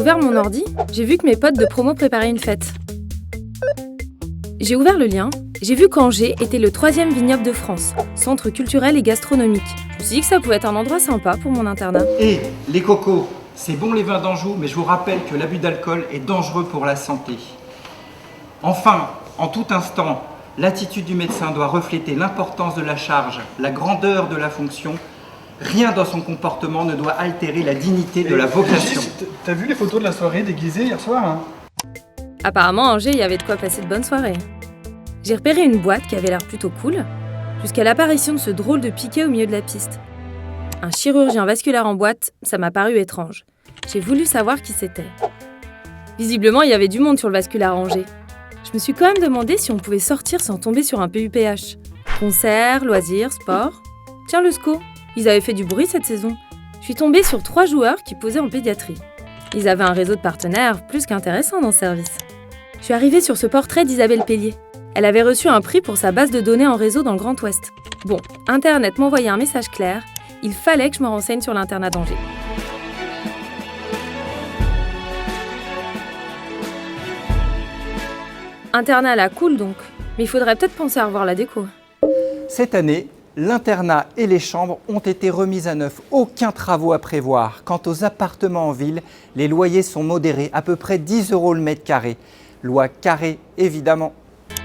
ouvert mon ordi, j'ai vu que mes potes de promo préparaient une fête. J'ai ouvert le lien, j'ai vu qu'Angers était le 3e vignoble de France, centre culturel et gastronomique. Je me suis dit que ça pouvait être un endroit sympa pour mon internat. Et les cocos, c'est bon les vins d'Anjou, mais je vous rappelle que l'abus d'alcool est dangereux pour la santé. Enfin, en tout instant, l'attitude du médecin doit refléter l'importance de la charge, la grandeur de la fonction. Rien dans son comportement ne doit altérer la dignité de la vocation. T'as vu les photos de la soirée déguisée hier soir hein? Apparemment, à Angers, il y avait de quoi passer de bonnes soirées. J'ai repéré une boîte qui avait l'air plutôt cool, jusqu'à l'apparition de ce drôle de piquet au milieu de la piste. Un chirurgien vasculaire en boîte, ça m'a paru étrange. J'ai voulu savoir qui c'était. Visiblement, il y avait du monde sur le vasculaire à Angers. Je me suis quand même demandé si on pouvait sortir sans tomber sur un PUPH. Concerts, loisirs, sport. Tiens le SCO, ils avaient fait du bruit cette saison. Je suis tombée sur 3 joueurs qui posaient en pédiatrie. Ils avaient un réseau de partenaires plus qu'intéressant dans ce service. Je suis arrivée sur ce portrait d'Isabelle Pellier. Elle avait reçu un prix pour sa base de données en réseau dans le Grand Ouest. Bon, Internet m'envoyait un message clair, il fallait que je me renseigne sur l'internat d'Angers. Internat à la cool donc, mais il faudrait peut-être penser à revoir la déco. Cette année, l'internat et les chambres ont été remises à neuf. Aucun travaux à prévoir. Quant aux appartements en ville, les loyers sont modérés, à peu près 10 € le mètre carré. Loi Carré, évidemment.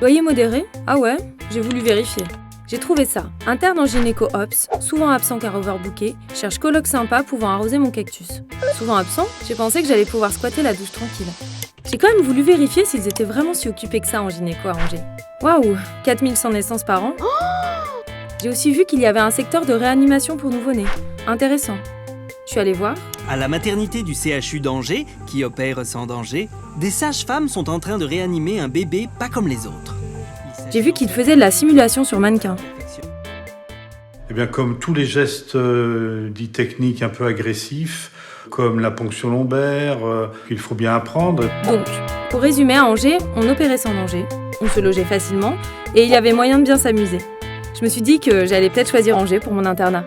Loyer modéré ? Ah ouais, j'ai voulu vérifier. J'ai trouvé ça. Interne en gynéco-ops, souvent absent car overbooké, cherche coloc sympa pouvant arroser mon cactus. Souvent absent, j'ai pensé que j'allais pouvoir squatter la douche tranquille. J'ai quand même voulu vérifier s'ils étaient vraiment si occupés que ça en gynéco à Angers. Waouh, 4100 naissances par an. J'ai aussi vu qu'il y avait un secteur de réanimation pour nouveau-nés. Intéressant. Je suis allée voir. À la maternité du CHU d'Angers, qui opère sans danger, des sages-femmes sont en train de réanimer un bébé pas comme les autres. J'ai vu qu'ils faisaient de la simulation sur mannequin. Eh bien, comme tous les gestes dits techniques un peu agressifs, comme la ponction lombaire, qu'il faut bien apprendre. Donc, pour résumer, à Angers, on opérait sans danger, on se logeait facilement et il y avait moyen de bien s'amuser. Je me suis dit que j'allais peut-être choisir Angers pour mon internat.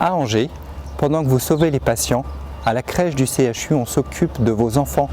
À Angers, pendant que vous sauvez les patients, à la crèche du CHU, on s'occupe de vos enfants.